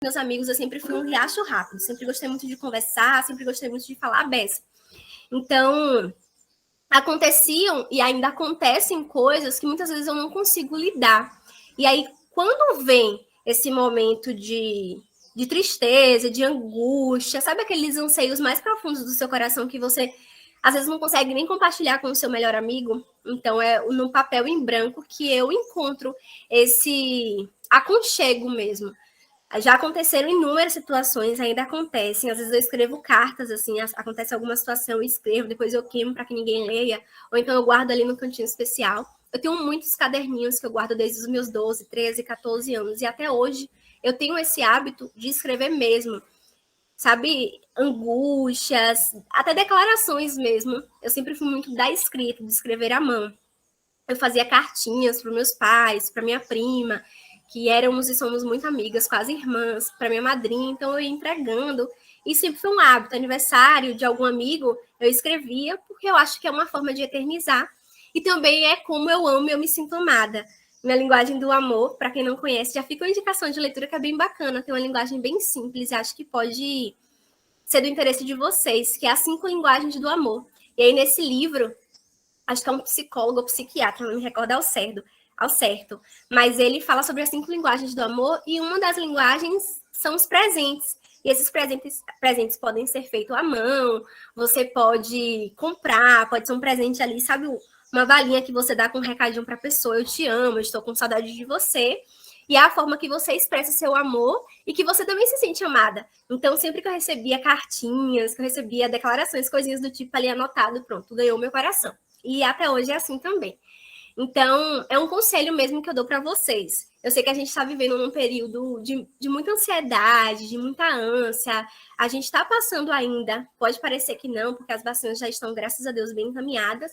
meus amigos, eu sempre fui um riacho rápido, sempre gostei muito de conversar, sempre gostei muito de falar a beça. Então, aconteciam e ainda acontecem coisas que muitas vezes eu não consigo lidar. E aí, quando vem esse momento de tristeza, de angústia, sabe aqueles anseios mais profundos do seu coração que você às vezes não consegue nem compartilhar com o seu melhor amigo? Então, é no papel em branco que eu encontro esse aconchego mesmo. Já aconteceram inúmeras situações, ainda acontecem. Às vezes eu escrevo cartas, assim, acontece alguma situação, eu escrevo, depois eu queimo para que ninguém leia, ou então eu guardo ali no cantinho especial. Eu tenho muitos caderninhos que eu guardo desde os meus 12, 13, 14 anos, e até hoje eu tenho esse hábito de escrever mesmo, sabe? Angústias, até declarações mesmo. Eu sempre fui muito da escrita, de escrever à mão. Eu fazia cartinhas para meus pais, para minha prima, que éramos e somos muito amigas, quase irmãs, para minha madrinha, então eu ia entregando. E sempre foi um hábito, aniversário de algum amigo, eu escrevia, porque eu acho que é uma forma de eternizar. E também é como eu amo e eu me sinto amada. Minha linguagem do amor, para quem não conhece, já fica uma indicação de leitura que é bem bacana, tem uma linguagem bem simples e acho que pode ser do interesse de vocês, que é As 5 Linguagens do Amor. E aí, nesse livro, acho que é um psicólogo ou psiquiatra, não me recordo ao certo, mas ele fala sobre as 5 linguagens do amor e uma das linguagens são os presentes. E esses presentes podem ser feitos à mão, você pode comprar, pode ser um presente ali, sabe, uma balinha que você dá com um recadinho para a pessoa, eu te amo, eu estou com saudade de você. E é a forma que você expressa seu amor e que você também se sente amada. Então, sempre que eu recebia cartinhas, que eu recebia declarações, coisinhas do tipo ali anotado, pronto, ganhou meu coração. E até hoje é assim também. Então, é um conselho mesmo que eu dou para vocês. Eu sei que a gente está vivendo num período de muita ansiedade, de muita ânsia. A gente está passando ainda, pode parecer que não, porque as vacinas já estão, graças a Deus, bem encaminhadas.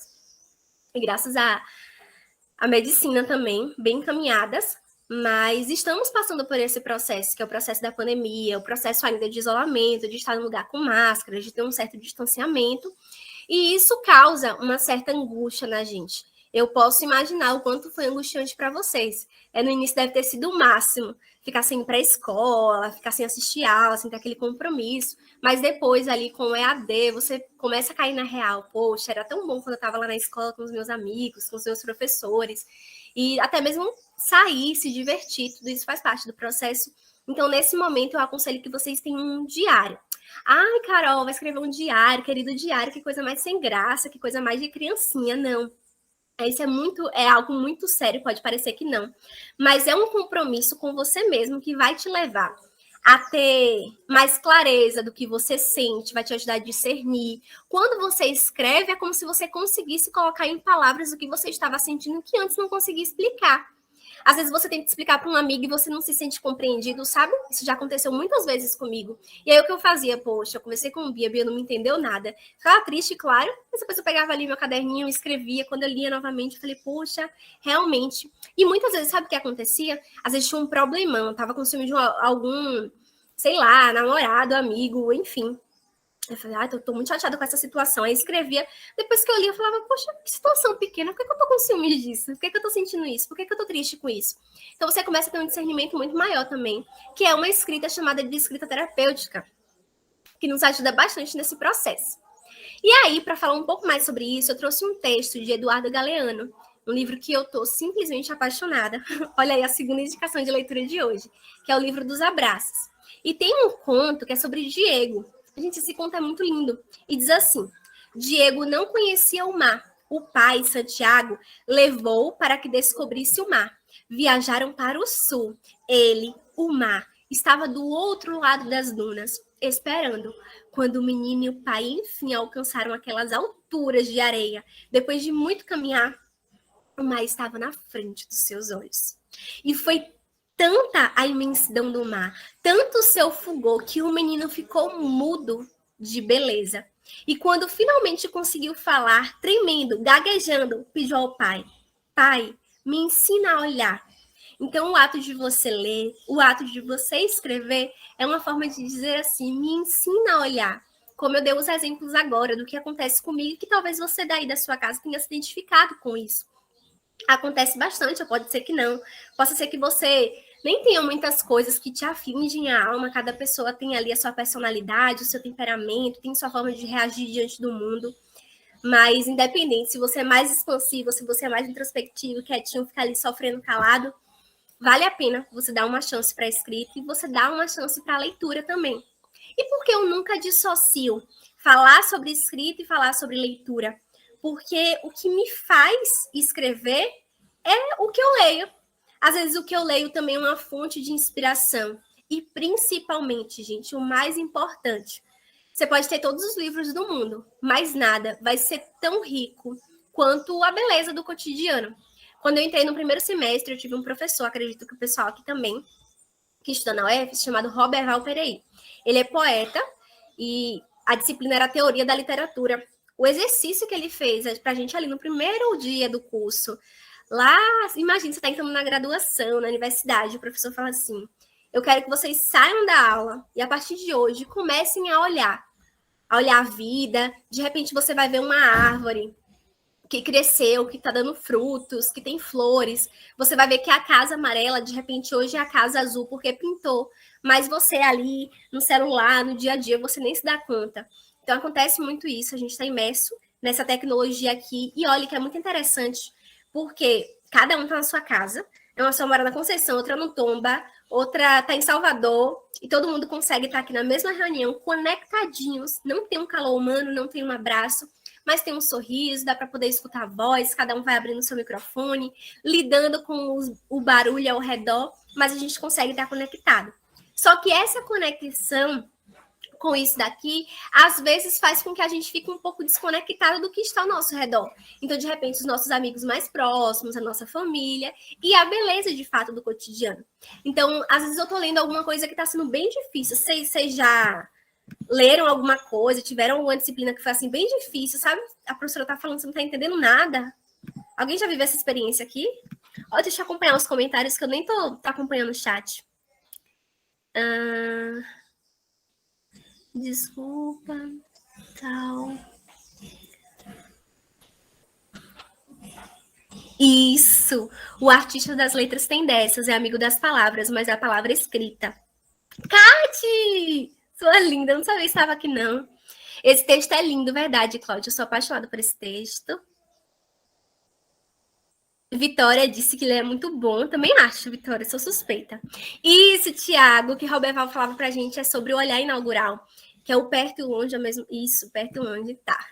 E graças à medicina também, bem encaminhadas. Mas estamos passando por esse processo, que é o processo da pandemia, o processo ainda de isolamento, de estar num lugar com máscara, de ter um certo distanciamento. E isso causa uma certa angústia na gente. Eu posso imaginar o quanto foi angustiante para vocês. No início deve ter sido o máximo, ficar sem ir para a escola, ficar sem assistir aula, sem ter aquele compromisso. Mas depois, ali com o EAD, você começa a cair na real. Poxa, era tão bom quando eu estava lá na escola com os meus amigos, com os meus professores. E até mesmo sair, se divertir, tudo isso faz parte do processo. Então, nesse momento, eu aconselho que vocês tenham um diário. Ai, Carol, vai escrever um diário, querido diário, que coisa mais sem graça, que coisa mais de criancinha. Não. Isso é algo muito sério, pode parecer que não. Mas é um compromisso com você mesmo que vai te levar a ter mais clareza do que você sente, vai te ajudar a discernir. Quando você escreve, é como se você conseguisse colocar em palavras o que você estava sentindo que antes não conseguia explicar. Às vezes você tenta explicar para um amigo e você não se sente compreendido, sabe? Isso já aconteceu muitas vezes comigo. E aí o que eu fazia? Poxa, eu conversei com o Bia não me entendeu nada. Ficava triste, claro, mas depois eu pegava ali meu caderninho, escrevia. Quando eu lia novamente, eu falei, poxa, realmente. E muitas vezes, sabe o que acontecia? Às vezes tinha um problemão, tava com ciúme de algum, sei lá, namorado, amigo, enfim. Eu falei, eu tô muito chateada com essa situação. Aí escrevia. Depois que eu li, eu falava, poxa, que situação pequena. Por que eu tô com ciúmes disso? Por que eu tô sentindo isso? Por que eu tô triste com isso? Então você começa a ter um discernimento muito maior também, que é uma escrita chamada de escrita terapêutica, que nos ajuda bastante nesse processo. E aí, para falar um pouco mais sobre isso, eu trouxe um texto de Eduardo Galeano, um livro que eu tô simplesmente apaixonada. Olha aí a segunda indicação de leitura de hoje, que é o livro dos abraços. E tem um conto que é sobre Diego. Gente, esse conto é muito lindo. E diz assim: Diego não conhecia o mar. O pai, Santiago, levou para que descobrisse o mar. Viajaram para o sul. Ele, o mar, estava do outro lado das dunas, esperando. Quando o menino e o pai, enfim, alcançaram aquelas alturas de areia, depois de muito caminhar, o mar estava na frente dos seus olhos. E foi tanta a imensidão do mar, tanto o seu fulgor, que o menino ficou mudo de beleza. E quando finalmente conseguiu falar, tremendo, gaguejando, pediu ao pai: Pai, me ensina a olhar. Então, o ato de você ler, o ato de você escrever, é uma forma de dizer assim: me ensina a olhar. Como eu dei os exemplos agora do que acontece comigo, que talvez você daí da sua casa tenha se identificado com isso. Acontece bastante, pode ser que não. Possa ser que você nem tenham muitas coisas que te afligem a alma, cada pessoa tem ali a sua personalidade, o seu temperamento, tem sua forma de reagir diante do mundo. Mas, independente, se você é mais expansivo, se você é mais introspectivo, quietinho, ficar ali sofrendo calado, vale a pena você dar uma chance para a escrita e você dar uma chance para a leitura também. E por que eu nunca dissocio falar sobre escrita e falar sobre leitura? Porque o que me faz escrever é o que eu leio. Às vezes o que eu leio também é uma fonte de inspiração. E principalmente, gente, o mais importante, você pode ter todos os livros do mundo, mas nada vai ser tão rico quanto a beleza do cotidiano. Quando eu entrei no primeiro semestre, eu tive um professor, acredito que o pessoal aqui também, que estuda na UF, chamado Robert Valperei. Ele é poeta e a disciplina era a teoria da literatura. O exercício que ele fez para a gente ali no primeiro dia do curso, lá, imagina, você está entrando na graduação, na universidade, o professor fala assim, eu quero que vocês saiam da aula e a partir de hoje comecem a olhar a vida, de repente você vai ver uma árvore que cresceu, que está dando frutos, que tem flores. Você vai ver que a casa amarela, de repente, hoje é a casa azul, porque pintou. Mas você ali, no celular, no dia a dia, você nem se dá conta. Então, acontece muito isso. A gente está imerso nessa tecnologia aqui. E olha que é muito interessante, porque cada um está na sua casa. Uma pessoa mora na Conceição, outra no Tomba, outra está em Salvador, e todo mundo consegue estar aqui na mesma reunião, conectadinhos. Não tem um calor humano, não tem um abraço, mas tem um sorriso, dá para poder escutar a voz, cada um vai abrindo seu microfone, lidando com o barulho ao redor, mas a gente consegue estar conectado. Só que essa conexão com isso daqui, às vezes faz com que a gente fique um pouco desconectado do que está ao nosso redor. Então, de repente, os nossos amigos mais próximos, a nossa família e a beleza, de fato, do cotidiano. Então, às vezes eu estou lendo alguma coisa que está sendo bem difícil. Vocês já leram alguma coisa, tiveram alguma disciplina que foi assim bem difícil, sabe? A professora está falando, você não está entendendo nada. Alguém já viveu essa experiência aqui? Ó, deixa eu acompanhar os comentários, que eu nem tô acompanhando o chat. Desculpa, tal. Isso! O artista das letras tem dessas, é amigo das palavras, mas é a palavra escrita. Kati! Sua linda, eu não sabia que estava aqui, não. Esse texto é lindo, verdade, Cláudia. Eu sou apaixonada por esse texto. Vitória disse que ele é muito bom. Eu também acho, Vitória, sou suspeita. Isso, Tiago, que Roberval falava pra gente é sobre o olhar inaugural, que é o perto e o longe, é mesmo. Isso, perto e longe, tá.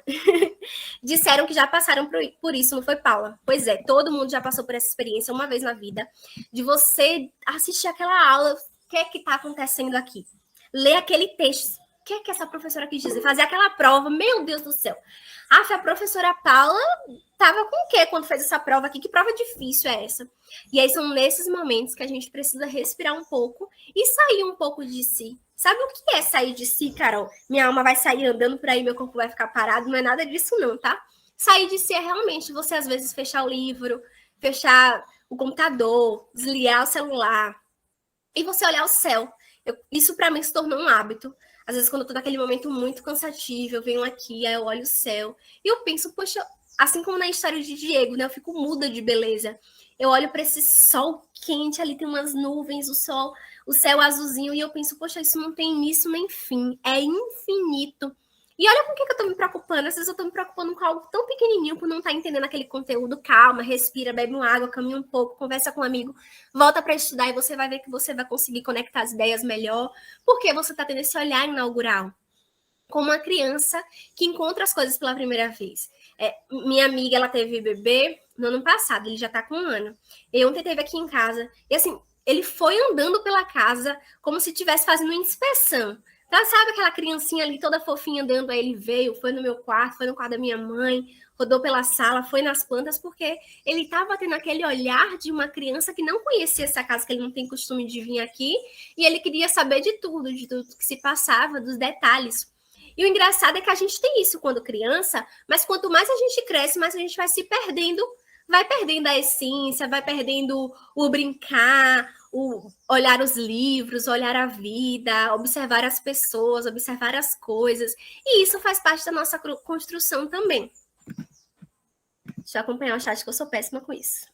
Disseram que já passaram por isso, não foi, Paula? Pois é, todo mundo já passou por essa experiência uma vez na vida, de você assistir aquela aula, o que é que tá acontecendo aqui? Ler aquele texto, o que é que essa professora quis dizer? Fazer aquela prova, meu Deus do céu. A professora Paula estava com o quê quando fez essa prova aqui? Que prova difícil é essa? E aí são nesses momentos que a gente precisa respirar um pouco e sair um pouco de si. Sabe o que é sair de si, Carol? Minha alma vai sair andando por aí, meu corpo vai ficar parado. Não é nada disso não, tá? Sair de si é realmente você, às vezes, fechar o livro, fechar o computador, desligar o celular e você olhar o céu. Isso, para mim, se tornou um hábito. Às vezes, quando eu tô naquele momento muito cansativo, eu venho aqui, aí eu olho o céu e eu penso, poxa, assim como na história de Diego, né? Eu fico muda de beleza. Eu olho para esse sol quente, ali tem umas nuvens, o céu azulzinho, e eu penso, poxa, isso não tem início nem fim, é infinito. E olha com o que eu tô me preocupando. Às vezes eu tô me preocupando com algo tão pequenininho por não estar entendendo aquele conteúdo. Calma, respira, bebe uma água, caminha um pouco, conversa com um amigo, volta para estudar e você vai ver que você vai conseguir conectar as ideias melhor, porque você tá tendo esse olhar inaugural. Como uma criança que encontra as coisas pela primeira vez. Minha amiga, ela teve bebê no ano passado, ele já tá com 1 ano. E ontem teve aqui em casa. E assim, ele foi andando pela casa como se estivesse fazendo uma inspeção. Então, sabe aquela criancinha ali toda fofinha andando? Aí ele veio, foi no meu quarto, foi no quarto da minha mãe, rodou pela sala, foi nas plantas, porque ele estava tendo aquele olhar de uma criança que não conhecia essa casa, que ele não tem costume de vir aqui, e ele queria saber de tudo que se passava, dos detalhes. E o engraçado é que a gente tem isso quando criança, mas quanto mais a gente cresce, mais a gente vai se perdendo, vai perdendo a essência, vai perdendo o brincar, o olhar os livros, olhar a vida, observar as pessoas, observar as coisas. E isso faz parte da nossa construção também. Deixa eu acompanhar o chat, que eu sou péssima com isso.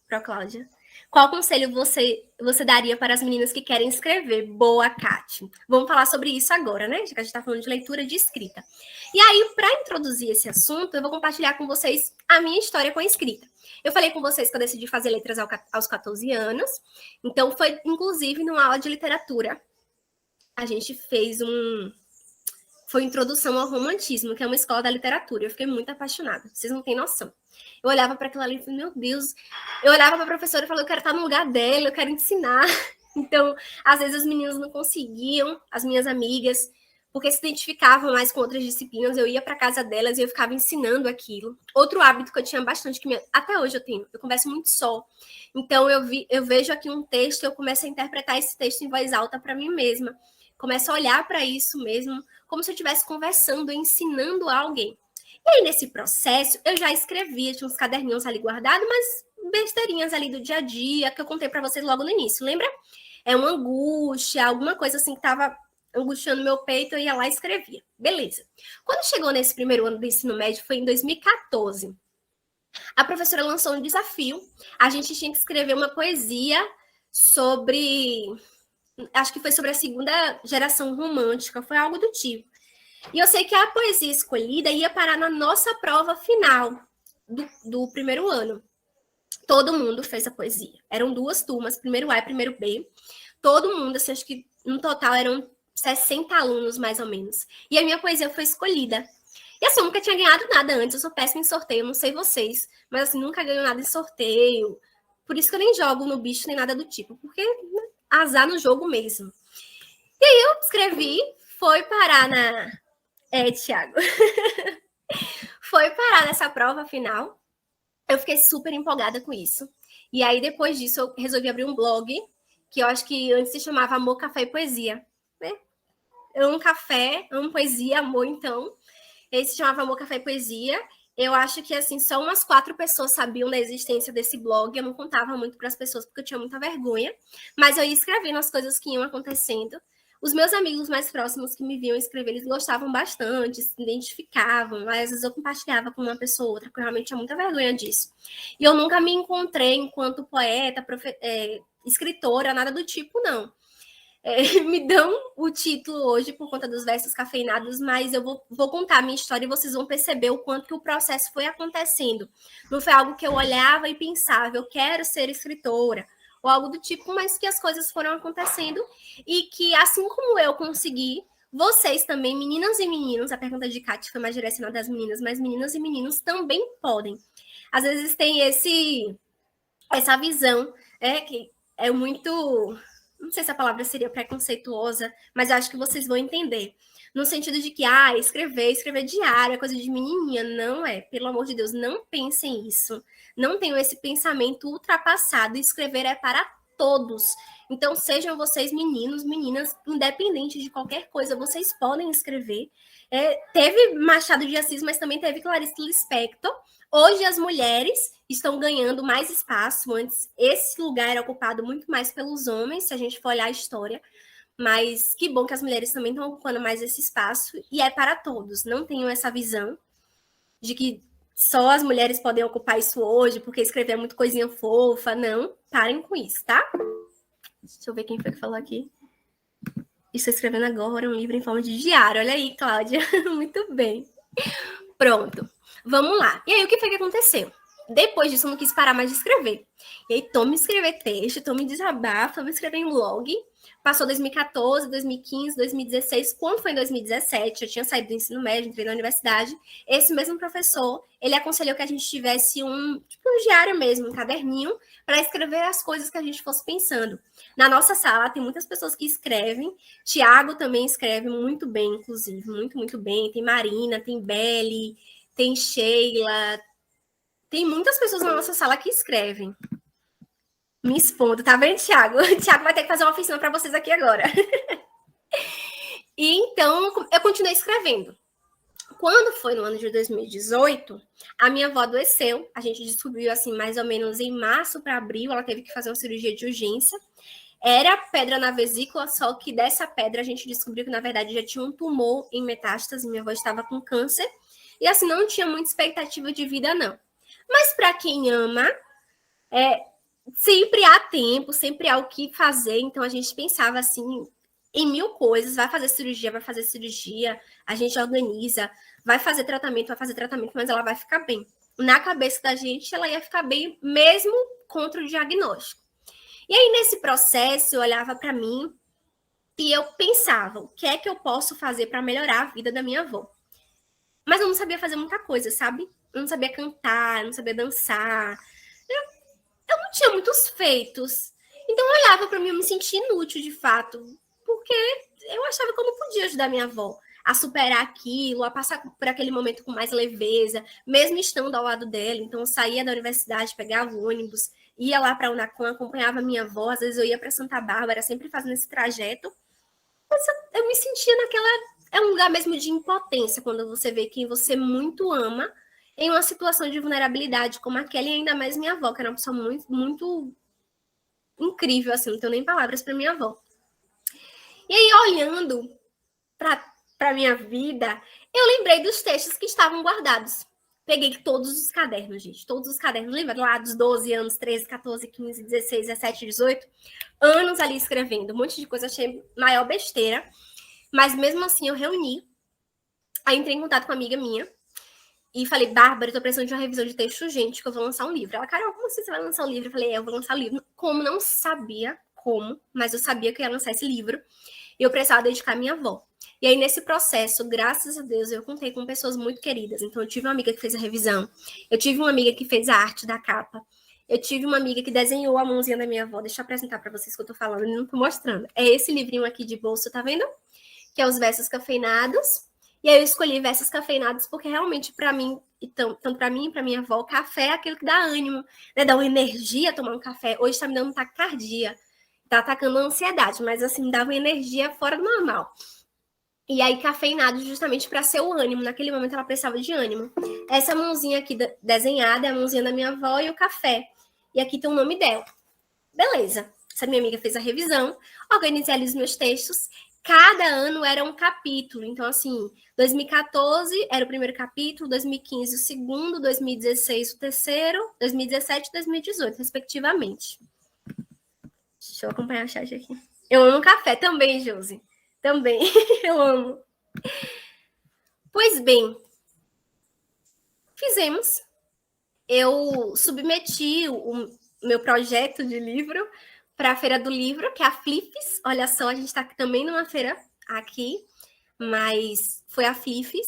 Pro Cláudia. Qual conselho você daria para as meninas que querem escrever? Boa, Kate. Vamos falar sobre isso agora, né? Já que a gente está falando de leitura de escrita. E aí, para introduzir esse assunto, eu vou compartilhar com vocês a minha história com a escrita. Eu falei com vocês que eu decidi fazer letras aos 14 anos. Então, foi, inclusive, numa aula de literatura. A gente fez foi Introdução ao Romantismo, que é uma escola da literatura. Eu fiquei muito apaixonada. Vocês não têm noção. Eu olhava para aquilo ali e falei, meu Deus. Eu olhava para a professora e falei, eu quero estar no lugar dela, eu quero ensinar. Então, às vezes os meninos não conseguiam, as minhas amigas, porque se identificavam mais com outras disciplinas. Eu ia para casa delas e eu ficava ensinando aquilo. Outro hábito que eu tinha bastante, até hoje eu tenho, eu converso muito só. Então, eu vejo aqui um texto, eu começo a interpretar esse texto em voz alta para mim mesma. Começo a olhar para isso mesmo, como se eu estivesse conversando, ensinando a alguém. E aí, nesse processo, eu já escrevia, tinha uns caderninhos ali guardados, mas besteirinhas ali do dia a dia, que eu contei para vocês logo no início, lembra? É uma angústia, alguma coisa assim que estava angustiando meu peito, eu ia lá e escrevia. Beleza. Quando chegou nesse primeiro ano do ensino médio, foi em 2014. A professora lançou um desafio. A gente tinha que escrever uma poesia sobre... Acho que foi sobre a segunda geração romântica, foi algo do tipo. E eu sei que a poesia escolhida ia parar na nossa prova final do primeiro ano. Todo mundo fez a poesia. Eram 2 turmas, primeiro A e primeiro B. Todo mundo, assim, acho que no total eram 60 alunos, mais ou menos. E a minha poesia foi escolhida. E assim, eu nunca tinha ganhado nada antes, eu sou péssima em sorteio, não sei vocês, mas assim, nunca ganho nada em sorteio. Por isso que eu nem jogo no bicho nem nada do tipo, porque azar no jogo mesmo. E aí eu escrevi, foi parar na... Thiago. Foi parar nessa prova final. Eu fiquei super empolgada com isso. E aí, depois disso, eu resolvi abrir um blog, que eu acho que antes se chamava Amor, Café e Poesia. Né? Amo café, amo poesia, amor, então. Ele se chamava Amor, Café e Poesia. Eu acho que, assim, só umas 4 pessoas sabiam da existência desse blog. Eu não contava muito para as pessoas, porque eu tinha muita vergonha. Mas eu ia escrevendo as coisas que iam acontecendo. Os meus amigos mais próximos que me viam escrever, eles gostavam bastante, se identificavam. Às vezes eu compartilhava com uma pessoa ou outra, porque eu realmente tinha muita vergonha disso. E eu nunca me encontrei enquanto poeta, escritora, nada do tipo, não. Me dão o título hoje por conta dos versos cafeinados, mas eu vou contar a minha história e vocês vão perceber o quanto que o processo foi acontecendo. Não foi algo que eu olhava e pensava, eu quero ser escritora, ou algo do tipo, mas que as coisas foram acontecendo e que, assim como eu consegui, vocês também, meninas e meninos, a pergunta de Kate foi mais direcionada às meninas, mas meninas e meninos também podem. Às vezes tem essa visão, que é muito... Não sei se a palavra seria preconceituosa, mas eu acho que vocês vão entender. No sentido de que, escrever diário é coisa de menininha. Não é. Pelo amor de Deus, não pensem isso. Não tenham esse pensamento ultrapassado. Escrever é para todos. Então, sejam vocês meninos, meninas, independente de qualquer coisa, vocês podem escrever. Teve Machado de Assis, mas também teve Clarice Lispector. Hoje as mulheres estão ganhando mais espaço. Antes, esse lugar era ocupado muito mais pelos homens, se a gente for olhar a história. Mas que bom que as mulheres também estão ocupando mais esse espaço. E é para todos. Não tenham essa visão de que só as mulheres podem ocupar isso hoje, porque escrever é muito coisinha fofa. Não, parem com isso, tá? Deixa eu ver quem foi que falou aqui. Estou escrevendo agora um livro em forma de diário. Olha aí, Cláudia. Muito bem. Pronto. Vamos lá. E aí, o que foi que aconteceu? Depois disso, eu não quis parar mais de escrever. E aí, tô me escrever texto, tô me desabafo, tô me escrever em blog. Passou 2014, 2015, 2016. Quando foi em 2017, eu tinha saído do ensino médio, entrei na universidade. Esse mesmo professor, ele aconselhou que a gente tivesse um diário mesmo, um caderninho, para escrever as coisas que a gente fosse pensando. Na nossa sala, tem muitas pessoas que escrevem. Tiago também escreve muito bem, inclusive. Muito, muito bem. Tem Marina, tem Beli, tem Sheila. Tem muitas pessoas na nossa sala que escrevem. Me expondo, tá vendo, Thiago? O Thiago vai ter que fazer uma oficina para vocês aqui agora. E então, eu continuei escrevendo. Quando foi no ano de 2018, a minha avó adoeceu. A gente descobriu, assim, mais ou menos em março para abril. Ela teve que fazer uma cirurgia de urgência. Era pedra na vesícula, só que dessa pedra a gente descobriu que, na verdade, já tinha um tumor em metástase. Minha avó estava com câncer. E, assim, não tinha muita expectativa de vida, não. Mas para quem ama, sempre há tempo, sempre há o que fazer. Então a gente pensava assim em mil coisas, vai fazer cirurgia, a gente organiza, vai fazer tratamento, mas ela vai ficar bem. Na cabeça da gente, ela ia ficar bem mesmo contra o diagnóstico. E aí, nesse processo, eu olhava para mim e eu pensava, o que é que eu posso fazer para melhorar a vida da minha avó? Mas eu não sabia fazer muita coisa, sabe? Eu não sabia cantar, eu não sabia dançar. Eu não tinha muitos feitos. Então eu olhava para mim, eu me sentia inútil de fato, porque eu achava que eu não podia ajudar minha avó a superar aquilo, a passar por aquele momento com mais leveza, mesmo estando ao lado dela. Então eu saía da universidade, pegava o ônibus, ia lá para a Unacom, acompanhava minha avó, às vezes eu ia para Santa Bárbara, sempre fazendo esse trajeto. Mas eu me sentia naquela. É um lugar mesmo de impotência, quando você vê quem você muito ama em uma situação de vulnerabilidade como aquela, e ainda mais minha avó, que era uma pessoa muito, muito incrível, assim, não tenho nem palavras para minha avó. E aí, olhando para minha vida, eu lembrei dos textos que estavam guardados. Peguei todos os cadernos, gente, todos os cadernos, lembra lá dos 12 anos, 13, 14, 15, 16, 17, 18, anos ali escrevendo, um monte de coisa, achei maior besteira, mas mesmo assim eu reuni, aí entrei em contato com uma amiga minha, e falei, Bárbara, eu tô precisando de uma revisão de texto urgente, que eu vou lançar um livro. Ela, Carol, como assim você vai lançar um livro? Eu falei, eu vou lançar um livro. Como? Não sabia como, mas eu sabia que eu ia lançar esse livro. E eu precisava dedicar a minha avó. E aí, nesse processo, graças a Deus, eu contei com pessoas muito queridas. Então, eu tive uma amiga que fez a revisão. Eu tive uma amiga que fez a arte da capa. Eu tive uma amiga que desenhou a mãozinha da minha avó. Deixa eu apresentar para vocês que eu tô falando e não tô mostrando. É esse livrinho aqui de bolso, tá vendo? Que é os versos cafeinados. E aí eu escolhi versos cafeinados porque realmente para mim, tanto para mim e para minha avó, o café é aquilo que dá ânimo, né? Dá uma energia tomar um café. Hoje está me dando taquicardia, tá atacando a ansiedade, mas assim, dava uma energia fora do normal. E aí cafeinado justamente para ser o ânimo. Naquele momento ela precisava de ânimo. Essa mãozinha aqui desenhada é a mãozinha da minha avó e o café. E aqui tem o nome dela. Beleza. Essa minha amiga fez a revisão, organizei ali os meus textos. Cada ano era um capítulo. Então, assim, 2014 era o primeiro capítulo, 2015 o segundo, 2016 o terceiro, 2017 e 2018, respectivamente. Deixa eu acompanhar o chat aqui. Eu amo café também, Josi. Também. Eu amo. Pois bem, fizemos. Eu submeti o meu projeto de livro para a Feira do Livro, que é a Flifes. Olha só, a gente está também numa feira aqui, mas foi a Flifes.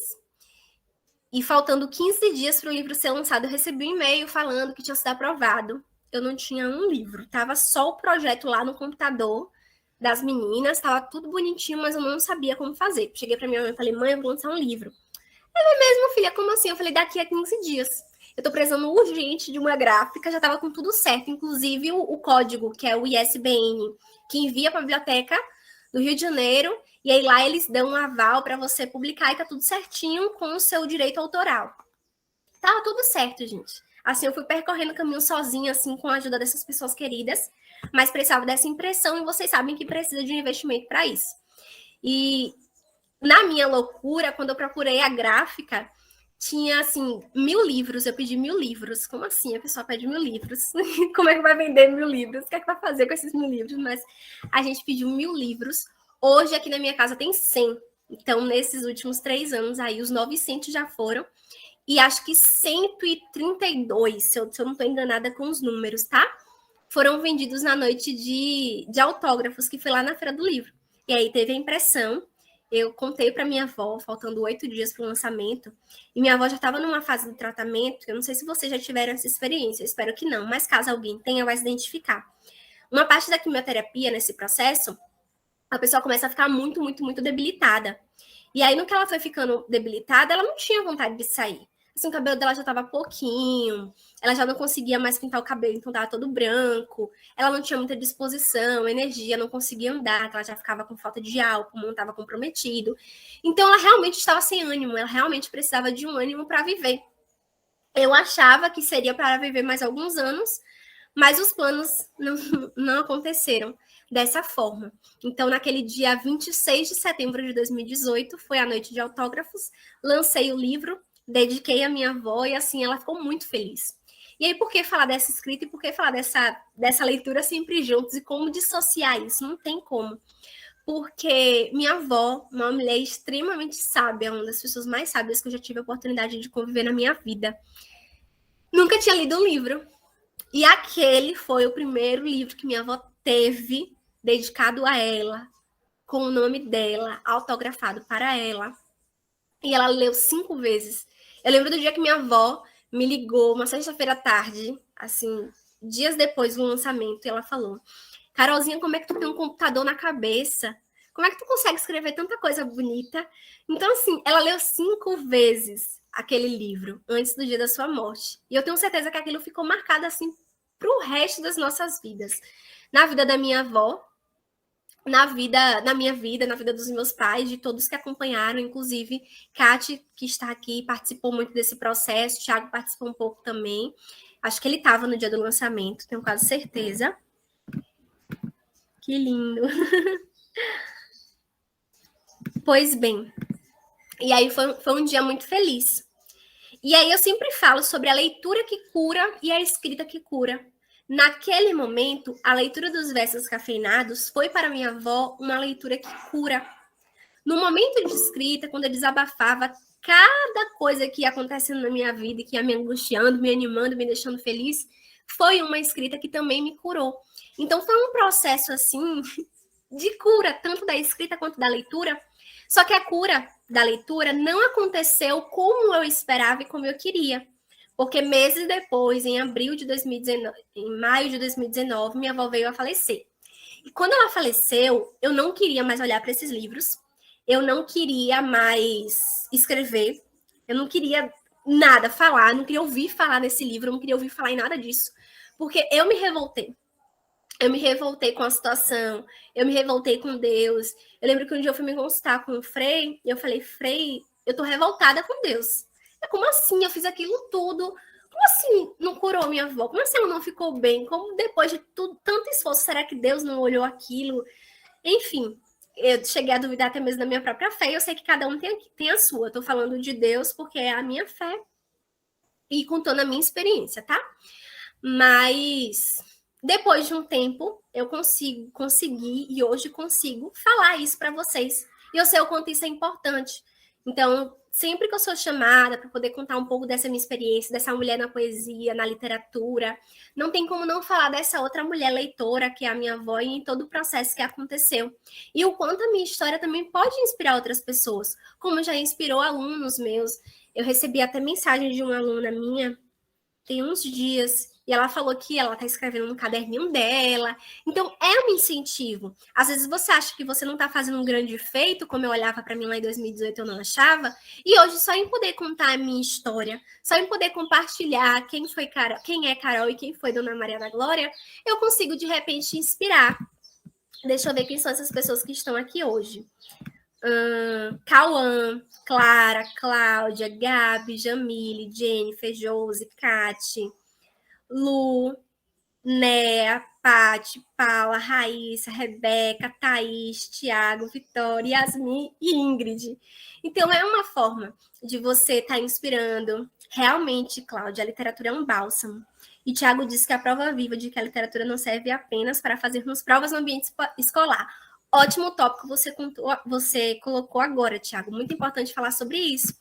E faltando 15 dias para o livro ser lançado, eu recebi um e-mail falando que tinha sido aprovado. Eu não tinha um livro, tava só o projeto lá no computador das meninas, estava tudo bonitinho, mas eu não sabia como fazer. Cheguei para minha mãe e falei, mãe, eu vou lançar um livro. Ela mesmo, filha, como assim? Eu falei, daqui a 15 dias. Eu tô precisando urgente de uma gráfica, já tava com tudo certo, inclusive o código, que é o ISBN, que envia para a biblioteca do Rio de Janeiro, e aí lá eles dão um aval para você publicar e tá tudo certinho com o seu direito autoral. Tava tudo certo, gente. Assim, eu fui percorrendo o caminho sozinha, assim, com a ajuda dessas pessoas queridas, mas precisava dessa impressão e vocês sabem que precisa de um investimento para isso. E na minha loucura, quando eu procurei a gráfica, tinha, assim, 1000 livros. Eu pedi 1000 livros. Como assim? A pessoa pede 1000 livros. Como é que vai vender 1000 livros? O que é que vai fazer com esses 1000 livros? Mas a gente pediu 1000 livros. Hoje, aqui na minha casa, tem 100. Então, nesses últimos 3 anos aí, os 900 já foram. E acho que 132, se eu não estou enganada com os números, tá? Foram vendidos na noite de autógrafos, que foi lá na Feira do Livro. E aí teve a impressão. Eu contei para minha avó, faltando 8 dias para o lançamento, e minha avó já estava numa fase do tratamento, eu não sei se vocês já tiveram essa experiência, eu espero que não, mas caso alguém tenha, vai se identificar. Uma parte da quimioterapia, nesse processo, a pessoa começa a ficar muito, muito, muito debilitada. E aí, no que ela foi ficando debilitada, ela não tinha vontade de sair. Assim, o cabelo dela já estava pouquinho, ela já não conseguia mais pintar o cabelo, então estava todo branco, ela não tinha muita disposição, energia, não conseguia andar, ela já ficava com falta de ar, o pulmão estava comprometido. Então, ela realmente estava sem ânimo, ela realmente precisava de um ânimo para viver. Eu achava que seria para viver mais alguns anos, mas os planos não aconteceram dessa forma. Então, naquele dia 26 de setembro de 2018, foi a noite de autógrafos, lancei o livro, dediquei a minha avó e assim ela ficou muito feliz. E aí, por que falar dessa escrita e por que falar dessa leitura sempre juntos? E como dissociar isso? Não tem como. Porque minha avó, uma mulher extremamente sábia, uma das pessoas mais sábias que eu já tive a oportunidade de conviver na minha vida, nunca tinha lido um livro. E aquele foi o primeiro livro que minha avó teve dedicado a ela, com o nome dela, autografado para ela. E ela leu 5 vezes. Eu lembro do dia que minha avó me ligou, uma sexta-feira à tarde, assim, dias depois do lançamento, e ela falou: Carolzinha, como é que tu tem um computador na cabeça? Como é que tu consegue escrever tanta coisa bonita? Então, assim, ela leu 5 vezes aquele livro antes do dia da sua morte. E eu tenho certeza que aquilo ficou marcado, assim, pro resto das nossas vidas. Na vida da minha avó, na minha vida, na vida dos meus pais, de todos que acompanharam, inclusive Kate, que está aqui, participou muito desse processo, Thiago participou um pouco também. Acho que ele estava no dia do lançamento, tenho quase certeza. Que lindo. Pois bem, e aí foi um dia muito feliz. E aí eu sempre falo sobre a leitura que cura e a escrita que cura. Naquele momento, a leitura dos versos cafeinados foi para minha avó uma leitura que cura. No momento de escrita, quando eu desabafava cada coisa que ia acontecendo na minha vida, que ia me angustiando, me animando, me deixando feliz, foi uma escrita que também me curou. Então foi um processo assim de cura, tanto da escrita quanto da leitura. Só que a cura da leitura não aconteceu como eu esperava e como eu queria. Porque meses depois, em abril de 2019, em maio de 2019, minha avó veio a falecer. E quando ela faleceu, eu não queria mais olhar para esses livros. Eu não queria mais escrever. Eu não queria nada falar, não queria ouvir falar nesse livro, eu não queria ouvir falar em nada disso. Porque eu me revoltei. Eu me revoltei com a situação, eu me revoltei com Deus. Eu lembro que um dia eu fui me consultar com o Frei, e eu falei, Frei, eu tô revoltada com Deus. Como assim? Eu fiz aquilo tudo. Como assim não curou minha avó? Como assim ela não ficou bem? Como depois de tudo, tanto esforço, será que Deus não olhou aquilo? Enfim, eu cheguei a duvidar até mesmo da minha própria fé, e eu sei que cada um tem a sua. Eu tô falando de Deus porque é a minha fé e contando a minha experiência, tá? Mas depois de um tempo, eu consegui e hoje consigo falar isso para vocês. E eu sei o quanto isso é importante. Então, sempre que eu sou chamada para poder contar um pouco dessa minha experiência, dessa mulher na poesia, na literatura, não tem como não falar dessa outra mulher leitora, que é a minha avó, e em todo o processo que aconteceu. E o quanto a minha história também pode inspirar outras pessoas, como já inspirou alunos meus. Eu recebi até mensagem de uma aluna minha, tem uns dias, e ela falou que ela está escrevendo no caderninho dela. Então, é um incentivo. Às vezes você acha que você não está fazendo um grande feito, como eu olhava para mim lá em 2018, eu não achava. E hoje, só em poder contar a minha história, só em poder compartilhar quem é Carol e quem foi Dona Maria da Glória, eu consigo, de repente, inspirar. Deixa eu ver quem são essas pessoas que estão aqui hoje. Cauã, Clara, Cláudia, Gabi, Jamile, Jennifer, Josi, Kati, Lu, Néa, Pati, Paula, Raíssa, Rebeca, Thaís, Tiago, Vitória, Yasmin e Ingrid. Então, é uma forma de você estar inspirando. Realmente, Cláudia, a literatura é um bálsamo. E Tiago disse que a prova viva de que a literatura não serve apenas para fazermos provas no ambiente escolar. Ótimo tópico você colocou agora, Tiago. Muito importante falar sobre isso.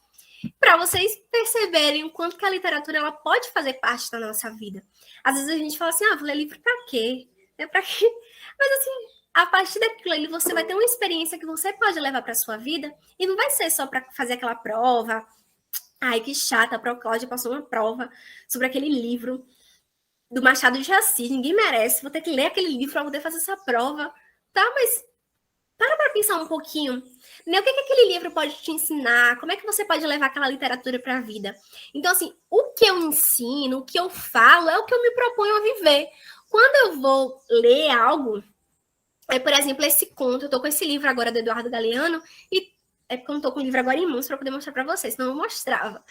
Para vocês perceberem o quanto que a literatura ela pode fazer parte da nossa vida. Às vezes a gente fala assim, vou ler livro para quê? Para quê? Mas assim, a partir daquilo ali você vai ter uma experiência que você pode levar para sua vida e não vai ser só para fazer aquela prova. Ai, que chata, a Cláudia passou uma prova sobre aquele livro do Machado de Assis. Ninguém merece, vou ter que ler aquele livro para poder fazer essa prova. Tá, mas para pensar um pouquinho, né? O que aquele livro pode te ensinar? Como é que você pode levar aquela literatura para a vida? Então, assim, o que eu ensino, o que eu falo, é o que eu me proponho a viver. Quando eu vou ler algo, por exemplo, esse conto, eu tô com esse livro agora do Eduardo Galeano, e é porque eu não tô com o livro agora em mãos para poder mostrar para vocês, senão eu mostrava.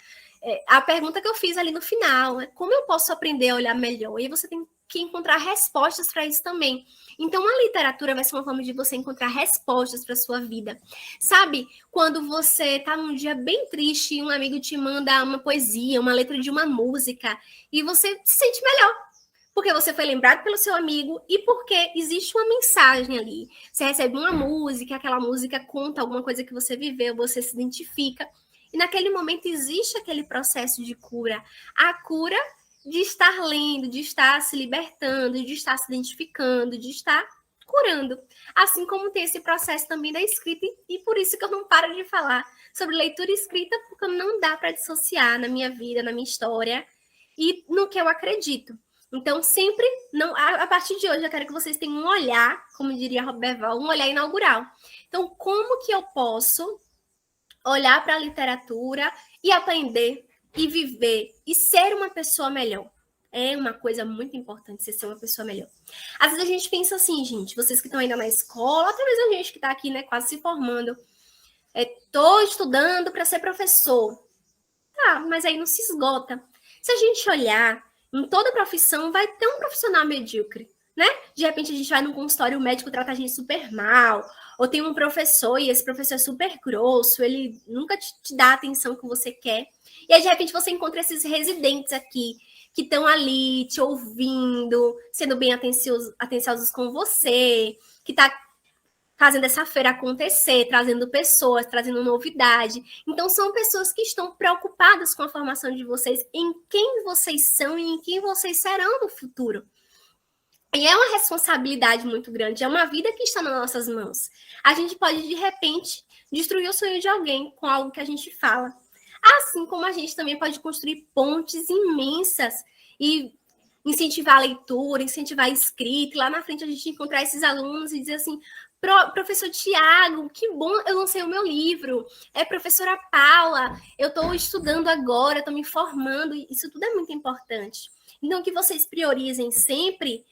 A pergunta que eu fiz ali no final é como eu posso aprender a olhar melhor? E você tem que encontrar respostas para isso também. Então, a literatura vai ser uma forma de você encontrar respostas para sua vida. Sabe, quando você tá num dia bem triste e um amigo te manda uma poesia, uma letra de uma música, e você se sente melhor. Porque você foi lembrado pelo seu amigo e porque existe uma mensagem ali. Você recebe uma música, aquela música conta alguma coisa que você viveu, você se identifica. E naquele momento existe aquele processo de cura. A cura de estar lendo, de estar se libertando, de estar se identificando, de estar curando. Assim como tem esse processo também da escrita, e por isso que eu não paro de falar sobre leitura e escrita, porque não dá para dissociar na minha vida, na minha história e no que eu acredito. Então, sempre, não, a partir de hoje, eu quero que vocês tenham um olhar, como diria Roberval, um olhar inaugural. Então, como que eu posso olhar para a literatura e aprender e viver e ser uma pessoa melhor? É uma coisa muito importante você ser uma pessoa melhor. Às vezes a gente pensa assim, gente, vocês que estão ainda na escola, até mesmo a gente que está aqui, né, quase se formando, estou estudando para ser professor. Tá, mas aí não se esgota. Se a gente olhar, em toda profissão vai ter um profissional medíocre, né? De repente a gente vai num consultório, o médico trata a gente super mal, ou tem um professor e esse professor é super grosso, ele nunca te dá a atenção que você quer. E aí de repente você encontra esses residentes aqui, que estão ali te ouvindo, sendo bem atenciosos com você, que tá fazendo essa feira acontecer, trazendo pessoas, trazendo novidade. Então, são pessoas que estão preocupadas com a formação de vocês, em quem vocês são e em quem vocês serão no futuro. E é uma responsabilidade muito grande, é uma vida que está nas nossas mãos. A gente pode, de repente, destruir o sonho de alguém com algo que a gente fala. Assim como a gente também pode construir pontes imensas e incentivar a leitura, incentivar a escrita, e lá na frente a gente encontrar esses alunos e dizer assim, professor Tiago, que bom, eu lancei o meu livro. Professora Paula, eu estou estudando agora, estou me formando. Isso tudo é muito importante. Então, que vocês priorizem sempre,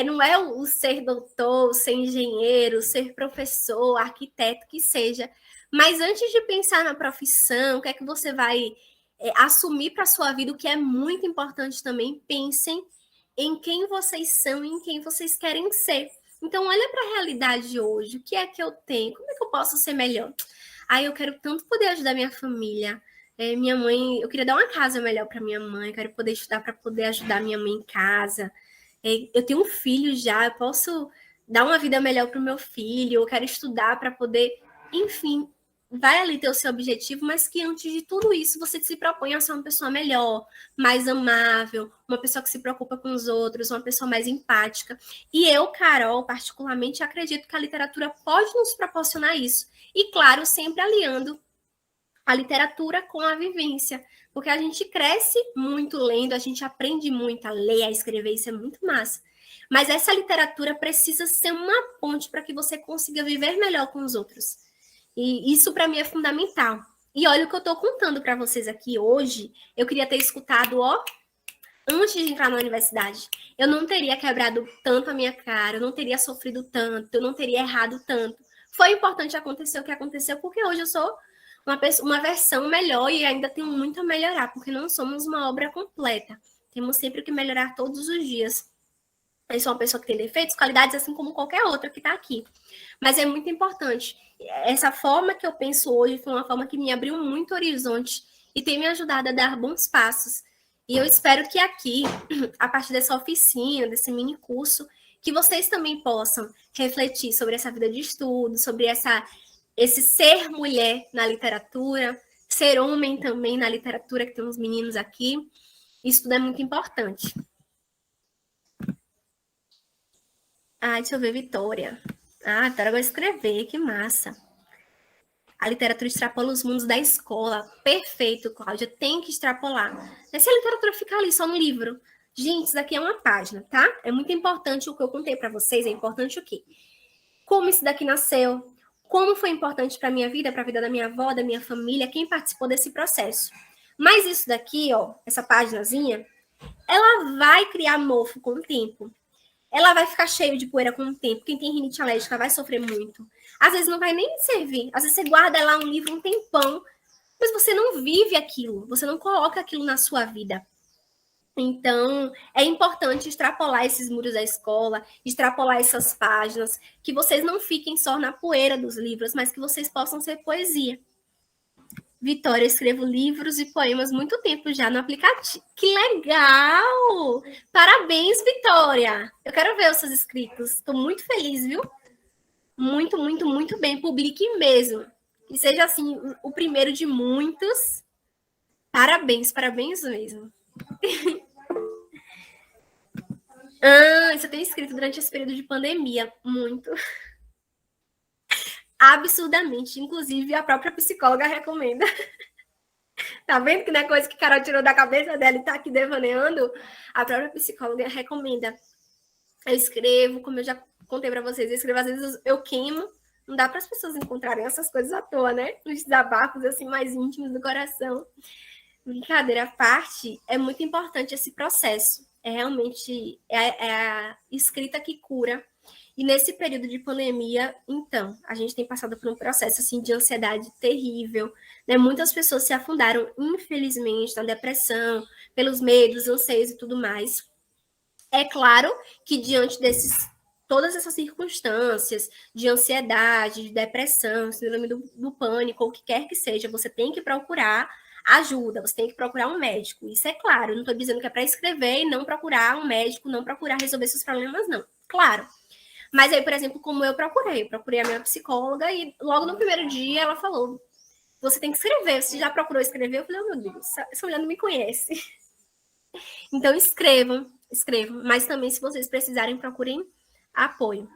não é o ser doutor, ser engenheiro, ser professor, arquiteto, que seja. Mas antes de pensar na profissão, o que é que você vai assumir para a sua vida, o que é muito importante também, pensem em quem vocês são e em quem vocês querem ser. Então, olha para a realidade de hoje. O que é que eu tenho? Como é que eu posso ser melhor? Eu quero tanto poder ajudar minha família. Minha mãe, eu queria dar uma casa melhor para minha mãe. Eu quero poder estudar para poder ajudar minha mãe em casa. Eu tenho um filho já. Eu posso dar uma vida melhor para o meu filho. Eu quero estudar para poder... Enfim, vai ali ter o seu objetivo, mas que antes de tudo isso, você se propõe a ser uma pessoa melhor, mais amável, uma pessoa que se preocupa com os outros, uma pessoa mais empática. E eu, Carol, particularmente, acredito que a literatura pode nos proporcionar isso. E, claro, sempre aliando a literatura com a vivência, porque a gente cresce muito lendo, a gente aprende muito a ler, a escrever, isso é muito massa. Mas essa literatura precisa ser uma ponte para que você consiga viver melhor com os outros. E isso para mim é fundamental. E olha o que eu estou contando para vocês aqui hoje. Eu queria ter escutado, antes de entrar na universidade. Eu não teria quebrado tanto a minha cara, eu não teria sofrido tanto, eu não teria errado tanto. Foi importante acontecer o que aconteceu, porque hoje eu sou uma versão melhor e ainda tenho muito a melhorar, porque não somos uma obra completa. Temos sempre que melhorar todos os dias. Eu sou uma pessoa que tem defeitos, qualidades, assim como qualquer outra que está aqui. Mas é muito importante. Essa forma que eu penso hoje foi uma forma que me abriu muito horizonte e tem me ajudado a dar bons passos. E eu espero que aqui, a partir dessa oficina, desse mini curso, que vocês também possam refletir sobre essa vida de estudo, sobre esse ser mulher na literatura, ser homem também na literatura, que tem uns meninos aqui. Isso tudo é muito importante. Deixa eu ver, Vitória. Vitória vai escrever, que massa. A literatura extrapola os mundos da escola. Perfeito, Cláudia, tem que extrapolar. Mas se a literatura ficar ali só no livro, gente, isso daqui é uma página, tá? É muito importante o que eu contei para vocês, é importante o quê? Como isso daqui nasceu, como foi importante para a minha vida, para a vida da minha avó, da minha família, quem participou desse processo. Mas isso daqui, essa páginazinha, ela vai criar mofo com o tempo. Ela vai ficar cheia de poeira com o tempo. Quem tem rinite alérgica vai sofrer muito. Às vezes não vai nem servir. Às vezes você guarda lá um livro um tempão, mas você não vive aquilo. Você não coloca aquilo na sua vida. Então, é importante extrapolar esses muros da escola, extrapolar essas páginas, que vocês não fiquem só na poeira dos livros, mas que vocês possam ser poesia. Vitória, eu escrevo livros e poemas muito tempo já no aplicativo. Que legal! Parabéns, Vitória! Eu quero ver os seus escritos. Estou muito feliz, viu? Muito, muito, muito bem. Publique mesmo. Que seja, assim, o primeiro de muitos. Parabéns, parabéns mesmo. Você tem escrito durante esse período de pandemia. Muito. Absurdamente. Inclusive, a própria psicóloga recomenda. Tá vendo que não é coisa que Carol tirou da cabeça dela e tá aqui devaneando? A própria psicóloga recomenda. Eu escrevo, como eu já contei para vocês, eu escrevo, às vezes eu queimo. Não dá para as pessoas encontrarem essas coisas à toa, né? Os desabafos, assim, mais íntimos do coração. Brincadeira à parte, é muito importante esse processo. É realmente a escrita que cura. E nesse período de pandemia, então, a gente tem passado por um processo assim de ansiedade terrível, né? Muitas pessoas se afundaram, infelizmente, na depressão, pelos medos, anseios e tudo mais. É claro que diante todas essas circunstâncias de ansiedade, de depressão, síndrome do pânico, ou o que quer que seja, você tem que procurar ajuda, você tem que procurar um médico. Isso é claro, eu não estou dizendo que é para escrever e não procurar um médico, não procurar resolver seus problemas, não. Claro. Mas aí, por exemplo, como eu procurei a minha psicóloga e logo no primeiro dia ela falou: você tem que escrever, você já procurou escrever? Eu falei: oh, meu Deus, essa mulher não me conhece. Então escrevam, mas também se vocês precisarem, procurem apoio.